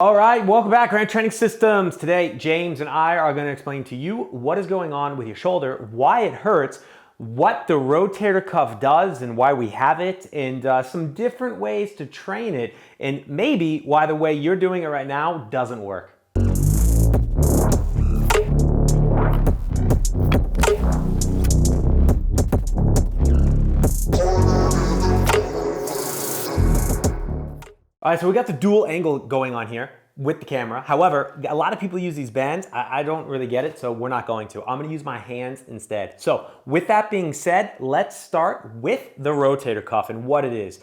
All right, welcome back, Grant Training Systems. Today, James and I are going to explain to you what is going on with your shoulder, why it hurts, what the rotator cuff does and why we have it, and some different ways to train it, and maybe why the way you're doing it right now doesn't work. All right, so we got the dual angle going on here with the camera. However, a lot of people use these bands. I don't really get it, so we're not going to. I'm gonna use my hands instead. So with that being said, let's start with the rotator cuff and what it is.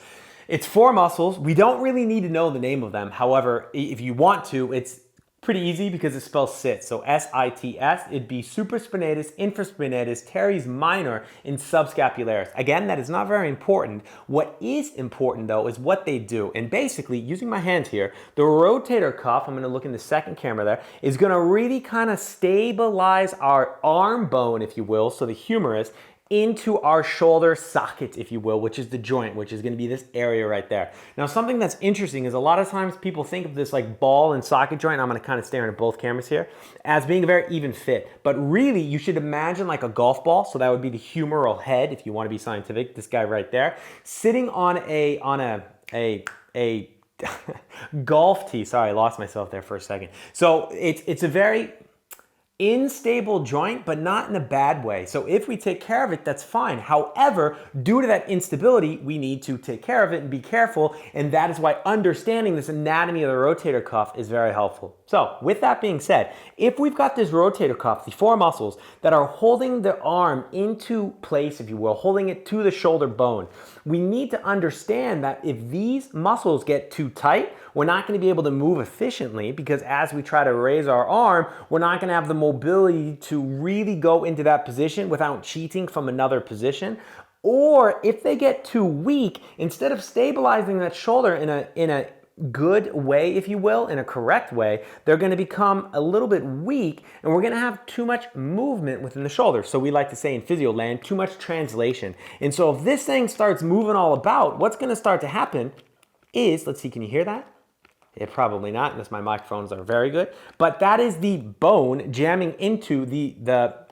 It's four muscles. We don't really need to know the name of them. However, if you want to, it's pretty easy because it spells sit. So S-I-T-S, it'd be supraspinatus, infraspinatus, teres minor, and subscapularis. Again, that is not very important. What is important though is what they do. And basically, using my hand here, the rotator cuff, I'm gonna look in the second camera there, is gonna really kind of stabilize our arm bone, if you will, so the humerus, into our shoulder socket, if you will, which is the joint, which is going to be this area right there. Now, something that's interesting is a lot of times people think of this like ball and socket joint, I'm going to kind of stare into both cameras here, as being a very even fit. But really, you should imagine like a golf ball, so that would be the humeral head, if you want to be scientific, this guy right there, sitting on a golf tee. Sorry, I lost myself there for a second. So it's a very unstable joint, but not in a bad way. So if we take care of it, that's fine. However, due to that instability, we need to take care of it and be careful. And that is why understanding this anatomy of the rotator cuff is very helpful. So with that being said, if we've got this rotator cuff, the four muscles that are holding the arm into place, if you will, holding it to the shoulder bone, we need to understand that if these muscles get too tight, we're not going to be able to move efficiently, because as we try to raise our arm, we're not going to have the mobility to really go into that position without cheating from another position. Or if they get too weak, instead of stabilizing that shoulder in a good way, if you will, in a correct way, they're going to become a little bit weak, and we're going to have too much movement within the shoulder. So we like to say in physio land, too much translation. And so if this thing starts moving all about, what's going to start to happen is, let's see, can you hear that? Yeah, probably not, unless my microphones are very good. But that is the bone jamming into the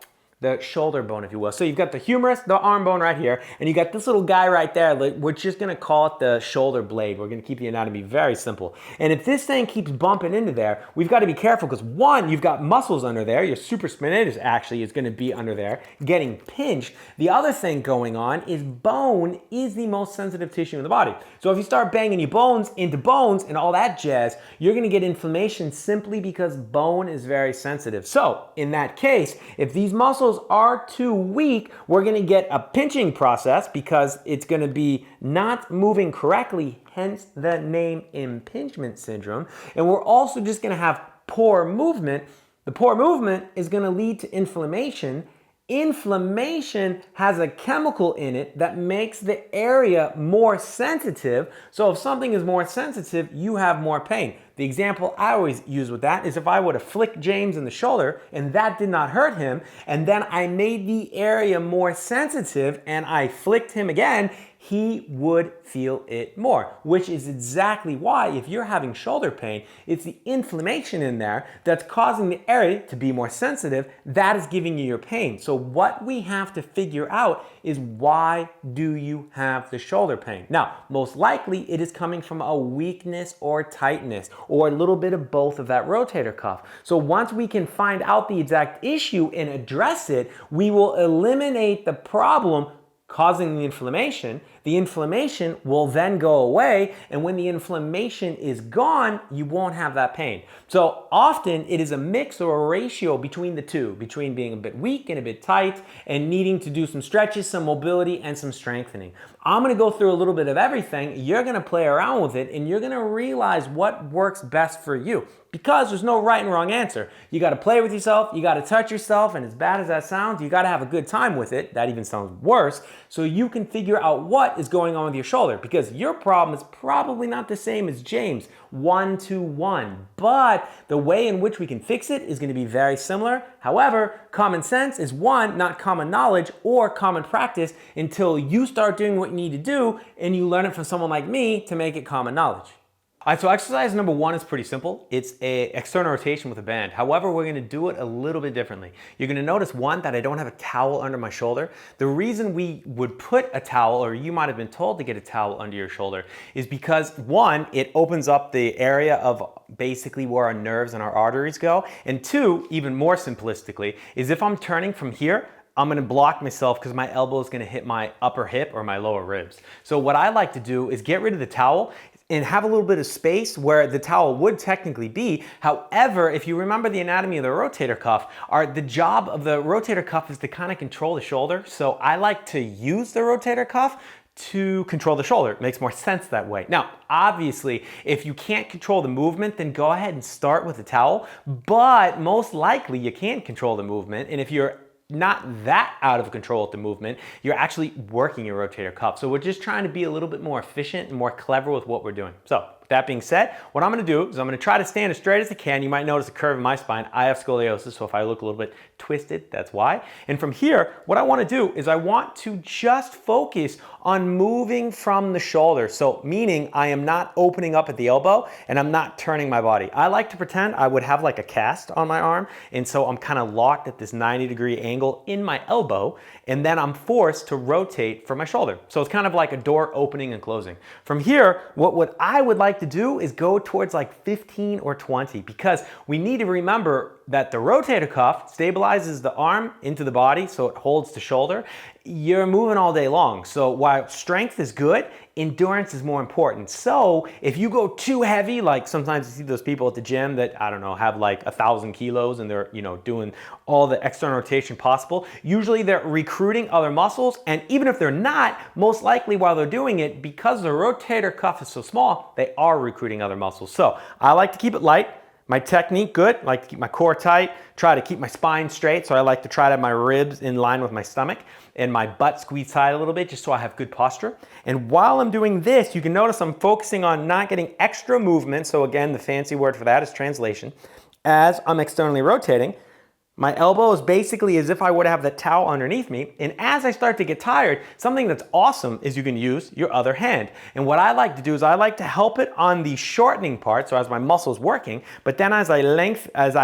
shoulder bone, if you will. So you've got the humerus, the arm bone right here, and you got this little guy right there. We're just gonna call it the shoulder blade. We're gonna keep the anatomy very simple. And if this thing keeps bumping into there, we've got to be careful, because one, you've got muscles under there. Your supraspinatus actually is gonna be under there, getting pinched. The other thing going on is bone is the most sensitive tissue in the body. So if you start banging your bones into bones and all that jazz, you're gonna get inflammation simply because bone is very sensitive. So in that case, if these muscles are too weak, we're going to get a pinching process because it's going to be not moving correctly, hence the name impingement syndrome. And we're also just going to have poor movement. The poor movement is going to lead to inflammation. Inflammation has a chemical in it that makes the area more sensitive. So if something is more sensitive, you have more pain. The example I always use with that is if I would have flicked James in the shoulder and that did not hurt him, and then I made the area more sensitive and I flicked him again, he would feel it more, which is exactly why if you're having shoulder pain, it's the inflammation in there that's causing the area to be more sensitive. That is giving you your pain. So what we have to figure out is, why do you have the shoulder pain? Now, most likely it is coming from a weakness or tightness, or a little bit of both of that rotator cuff. So once we can find out the exact issue and address it, we will eliminate the problem causing the inflammation. The inflammation will then go away, and when the inflammation is gone, you won't have that pain. So often it is a mix or a ratio between the two, between being a bit weak and a bit tight, and needing to do some stretches, some mobility, and some strengthening. I'm gonna go through a little bit of everything. You're gonna play around with it, and you're gonna realize what works best for you, because there's no right and wrong answer. You gotta play with yourself, you gotta touch yourself, and as bad as that sounds, you gotta have a good time with it. That even sounds worse, so you can figure out what is going on with your shoulder, because your problem is probably not the same as James, 1-to-1, but the way in which we can fix it is gonna be very similar. However, common sense is one, not common knowledge or common practice until you start doing what you need to do and you learn it from someone like me to make it common knowledge. All right, so exercise number 1 is pretty simple. It's a external rotation with a band. However, we're gonna do it a little bit differently. You're gonna notice, one, that I don't have a towel under my shoulder. The reason we would put a towel, or you might have been told to get a towel under your shoulder, is because, one, it opens up the area of basically where our nerves and our arteries go. And two, even more simplistically, is if I'm turning from here, I'm gonna block myself because my elbow is gonna hit my upper hip or my lower ribs. So what I like to do is get rid of the towel and have a little bit of space where the towel would technically be. However, if you remember the anatomy of the rotator cuff, the job of the rotator cuff is to kind of control the shoulder. So I like to use the rotator cuff to control the shoulder. It makes more sense that way. Now, obviously, if you can't control the movement, then go ahead and start with the towel, but most likely you can control the movement. And if you're not that out of control with the movement, you're actually working your rotator cuff. So we're just trying to be a little bit more efficient and more clever with what we're doing. So with that being said, what I'm gonna do is I'm gonna try to stand as straight as I can. You might notice a curve in my spine. I have scoliosis, so if I look a little bit twisted, that's why. And from here, what I wanna do is I want to just focus on moving from the shoulder. So meaning I am not opening up at the elbow and I'm not turning my body. I like to pretend I would have like a cast on my arm, and so I'm kind of locked at this 90-degree angle in my elbow, and then I'm forced to rotate for my shoulder. So it's kind of like a door opening and closing. From here, what I would like to do is go towards like 15 or 20, because we need to remember that the rotator cuff stabilizes the arm into the body so it holds the shoulder. You're moving all day long. So while strength is good, endurance is more important. So if you go too heavy, like sometimes you see those people at the gym that, I don't know, have like 1,000 kilos and they're, doing all the external rotation possible. Usually they're recruiting other muscles. And even if they're not, most likely while they're doing it, because the rotator cuff is so small, they are recruiting other muscles. So I like to keep it light. My technique, good. I like to keep my core tight, try to keep my spine straight. So I like to try to have my ribs in line with my stomach and my butt squeezed tight a little bit just so I have good posture. And while I'm doing this, you can notice I'm focusing on not getting extra movement. So again, the fancy word for that is translation. As I'm externally rotating, my elbow is basically as if I would have the towel underneath me. And as I start to get tired, something that's awesome is you can use your other hand. And what I like to do is I like to help it on the shortening part, so as my muscle's working, but then as I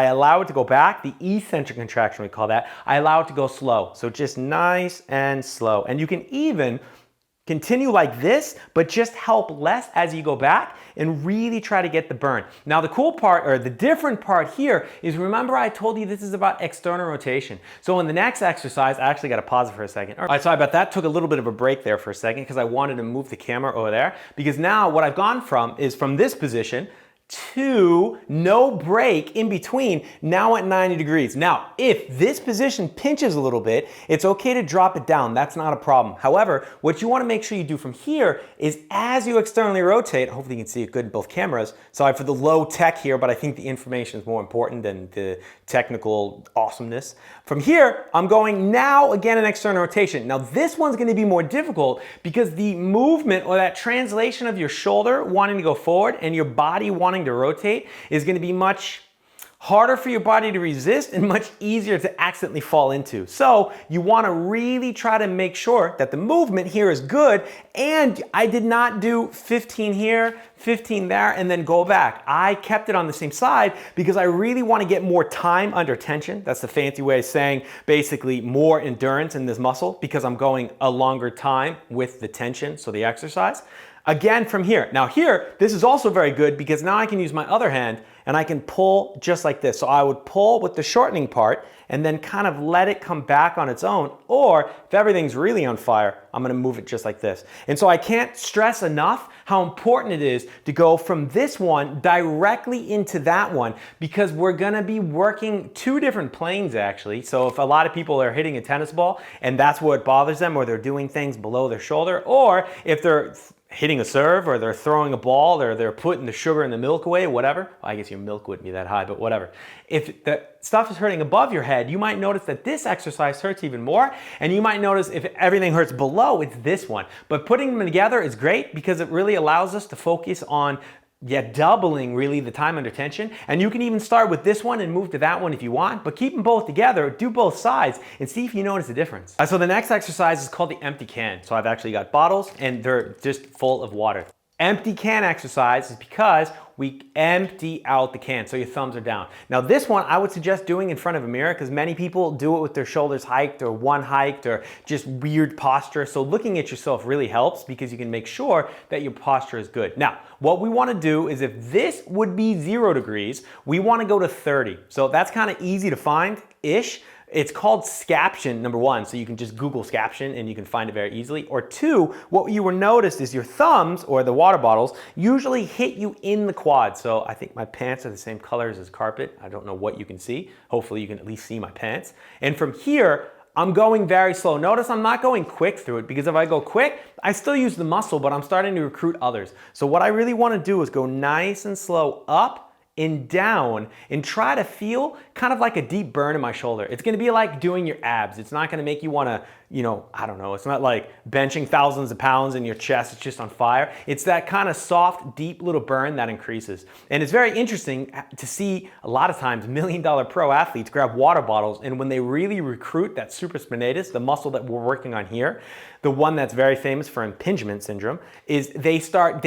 allow it to go back, the eccentric contraction we call that, I allow it to go slow. So just nice and slow. And you can even continue like this, but just help less as you go back and really try to get the burn. Now the cool part, or the different part here, is remember I told you this is about external rotation. So in the next exercise, I actually got to pause it for a second. All right, sorry about that. Took a little bit of a break there for a second because I wanted to move the camera over there, because now what I've gone from is from this position to no break in between, now at 90 degrees. Now, if this position pinches a little bit, it's okay to drop it down. That's not a problem. However, what you want to make sure you do from here is as you externally rotate, hopefully you can see it good in both cameras. Sorry for the low tech here, but I think the information is more important than the technical awesomeness. From here, I'm going now again an external rotation. Now this one's going to be more difficult because the movement, or that translation of your shoulder wanting to go forward and your body wanting to rotate, is going to be much harder for your body to resist and much easier to accidentally fall into. So you want to really try to make sure that the movement here is good. And I did not do 15 here, 15 there, and then go back. I kept it on the same side because I really want to get more time under tension. That's the fancy way of saying basically more endurance in this muscle, because I'm going a longer time with the tension, so the exercise. Again, from here. Now here, this is also very good because now I can use my other hand and I can pull just like this. So I would pull with the shortening part and then kind of let it come back on its own. Or if everything's really on fire, I'm gonna move it just like this. And so I can't stress enough how important it is to go from this one directly into that one, because we're gonna be working two different planes actually. So if a lot of people are hitting a tennis ball and that's what bothers them, or they're doing things below their shoulder, or if they're hitting a serve, or they're throwing a ball, or they're putting the sugar and the milk away, whatever. Well, I guess your milk wouldn't be that high, but whatever. If the stuff is hurting above your head, you might notice that this exercise hurts even more, and you might notice if everything hurts below, it's this one. But putting them together is great because it really allows us to focus on doubling really the time under tension. And you can even start with this one and move to that one if you want, but keep them both together, do both sides, and see if you notice a difference. So the next exercise is called the empty can. So I've actually got bottles and they're just full of water. Empty can exercise is because we empty out the can, so your thumbs are down. Now this one I would suggest doing in front of a mirror because many people do it with their shoulders hiked or one hiked or just weird posture. So looking at yourself really helps because you can make sure that your posture is good. Now, what we wanna do is if this would be 0 degrees, we wanna go to 30. So that's kind of easy to find-ish. It's called scaption, number 1, so you can just Google scaption and you can find it very easily. Or 2, what you will notice is your thumbs, or the water bottles, usually hit you in the quad. So I think my pants are the same colors as carpet. I don't know what you can see. Hopefully you can at least see my pants. And from here, I'm going very slow. Notice I'm not going quick through it because if I go quick, I still use the muscle, but I'm starting to recruit others. So what I really want to do is go nice and slow up and down and try to feel kind of like a deep burn in my shoulder. It's gonna be like doing your abs. It's not gonna make you wanna, I don't know, it's not like benching thousands of pounds in your chest, it's just on fire. It's that kind of soft, deep little burn that increases. And it's very interesting to see a lot of times $1 million pro athletes grab water bottles, and when they really recruit that supraspinatus, the muscle that we're working on here, the one that's very famous for impingement syndrome, is they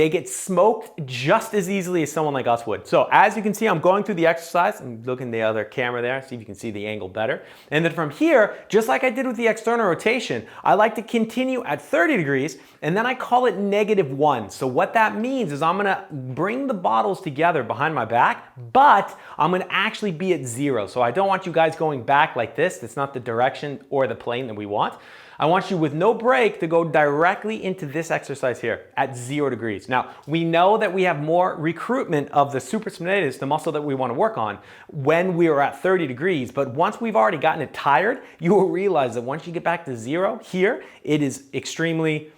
get smoked just as easily as someone like us would. So as you can see, I'm going through the exercise. I'm looking at the other camera there, see if you can see the angle better. And then from here, just like I did with the external rotation, I like to continue at 30 degrees, and then I call it -1. So what that means is I'm gonna bring the bottles together behind my back, but I'm gonna actually be at 0. So I don't want you guys going back like this. That's not the direction or the plane that we want. I want you with no break to go directly into this exercise here at 0 degrees. Now, we know that we have more recruitment of the supraspinatus, the muscle that we want to work on, when we are at 30 degrees. But once we've already gotten it tired, you will realize that once you get back to 0 here, it is extremely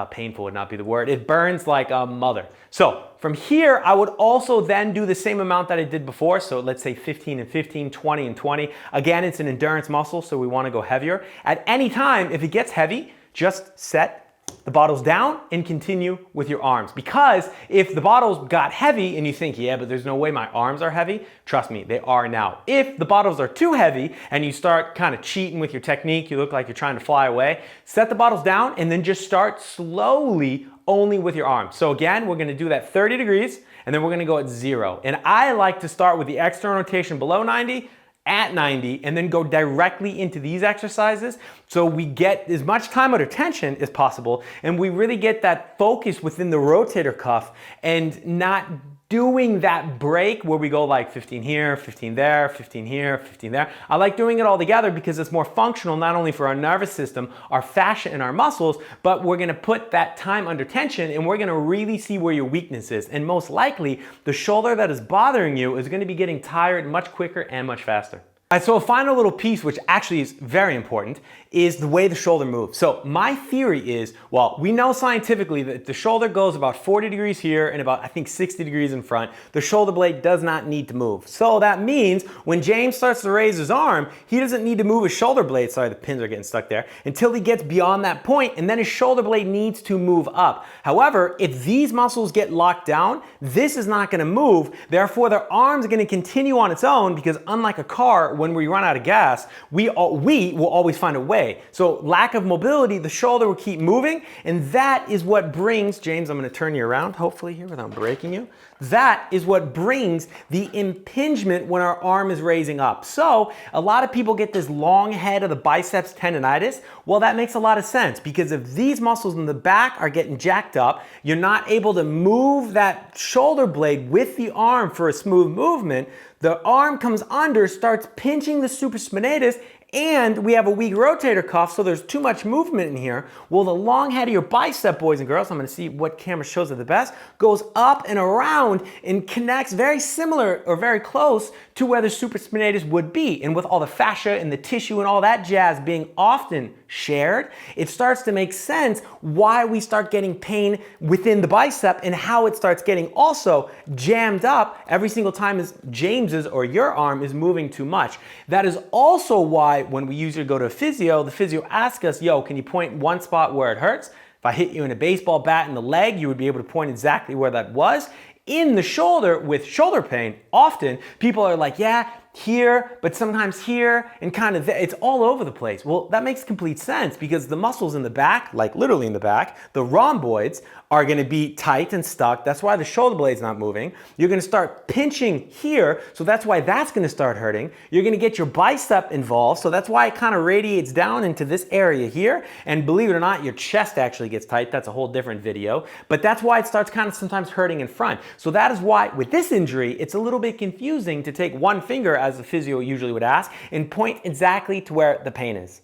painful would not be the word. It burns like a mother. So from here, I would also then do the same amount that I did before. So let's say 15 and 15, 20 and 20. Again, it's an endurance muscle, so we want to go heavier. At any time, if it gets heavy, just set the bottles down and continue with your arms. Because if the bottles got heavy and you think, yeah, but there's no way my arms are heavy, trust me, they are now. If the bottles are too heavy and you start kind of cheating with your technique, you look like you're trying to fly away, set the bottles down and then just start slowly only with your arms. So again, we're gonna do that 30 degrees and then we're gonna go at 0. And I like to start with the external rotation below 90, at 90, and then go directly into these exercises so we get as much time under tension as possible and we really get that focus within the rotator cuff and not doing that break where we go like 15 here, 15 there, 15 here, 15 there. I like doing it all together because it's more functional not only for our nervous system, our fascia and our muscles, but we're gonna put that time under tension and we're gonna really see where your weakness is. And most likely, the shoulder that is bothering you is gonna be getting tired much quicker and much faster. All right, so a final little piece, which actually is very important, is the way the shoulder moves. So my theory is, well, we know scientifically that the shoulder goes about 40 degrees here and about, I think, 60 degrees in front. The shoulder blade does not need to move. So that means when James starts to raise his arm, he doesn't need to move his shoulder blade, sorry, the pins are getting stuck there, until he gets beyond that point, and then his shoulder blade needs to move up. However, if these muscles get locked down, this is not gonna move, therefore their arm's gonna continue on its own because unlike a car, when we run out of gas, we will always find a way. So lack of mobility, the shoulder will keep moving, and that is what brings, James, I'm gonna turn you around, hopefully here without breaking you. That is what brings the impingement when our arm is raising up. So a lot of people get this long head of the biceps tendonitis. Well, that makes a lot of sense because if these muscles in the back are getting jacked up, you're not able to move that shoulder blade with the arm for a smooth movement. The arm comes under, starts pinching the supraspinatus, and we have a weak rotator cuff, so there's too much movement in here. Well, the long head of your bicep, boys and girls, I'm gonna see what camera shows it the best, goes up and around and connects very similar or very close to where the supraspinatus would be. And with all the fascia and the tissue and all that jazz being often shared, it starts to make sense why we start getting pain within the bicep and how it starts getting also jammed up every single time as James's or your arm is moving too much. That is also why when we usually go to a physio, the physio asks us, yo, can you point one spot where it hurts? If I hit you in a baseball bat in the leg, you would be able to point exactly where that was. In the shoulder with shoulder pain, often people are like, yeah, here, but sometimes here, and kind of it's all over the place. Well, that makes complete sense because the muscles in the back, like literally in the back, the rhomboids are gonna be tight and stuck. That's why the shoulder blade's not moving. You're gonna start pinching here, so that's why that's gonna start hurting. You're gonna get your bicep involved, so that's why it kind of radiates down into this area here. And believe it or not, your chest actually gets tight. That's a whole different video. But that's why it starts kind of sometimes hurting in front. So that is why with this injury, it's a little bit confusing to take one finger, as the physio usually would ask, and point exactly to where the pain is.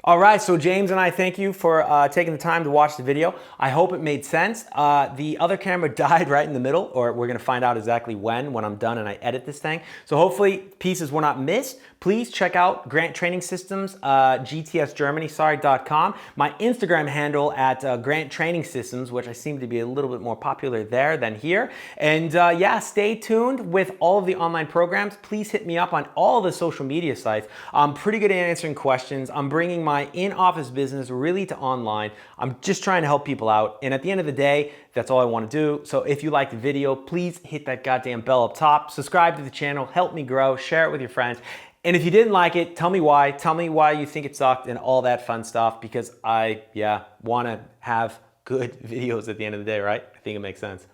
All right, so James and I thank you for taking the time to watch the video. I hope it made sense. The other camera died right in the middle, or we're gonna find out exactly when I'm done and I edit this thing. So hopefully pieces were not missed. Please check out Grant Training Systems, GTSGermany.com. My Instagram handle at Grant Training Systems, which I seem to be a little bit more popular there than here. And yeah, stay tuned with all of the online programs. Please hit me up on all the social media sites. I'm pretty good at answering questions. I'm bringing my in-office business really to online. I'm just trying to help people out. And at the end of the day, that's all I want to do. So if you liked the video, please hit that goddamn bell up top, subscribe to the channel, help me grow, share it with your friends. And if you didn't like it, tell me why. Tell me why you think it sucked and all that fun stuff, because I want to have good videos at the end of the day, right? I think it makes sense.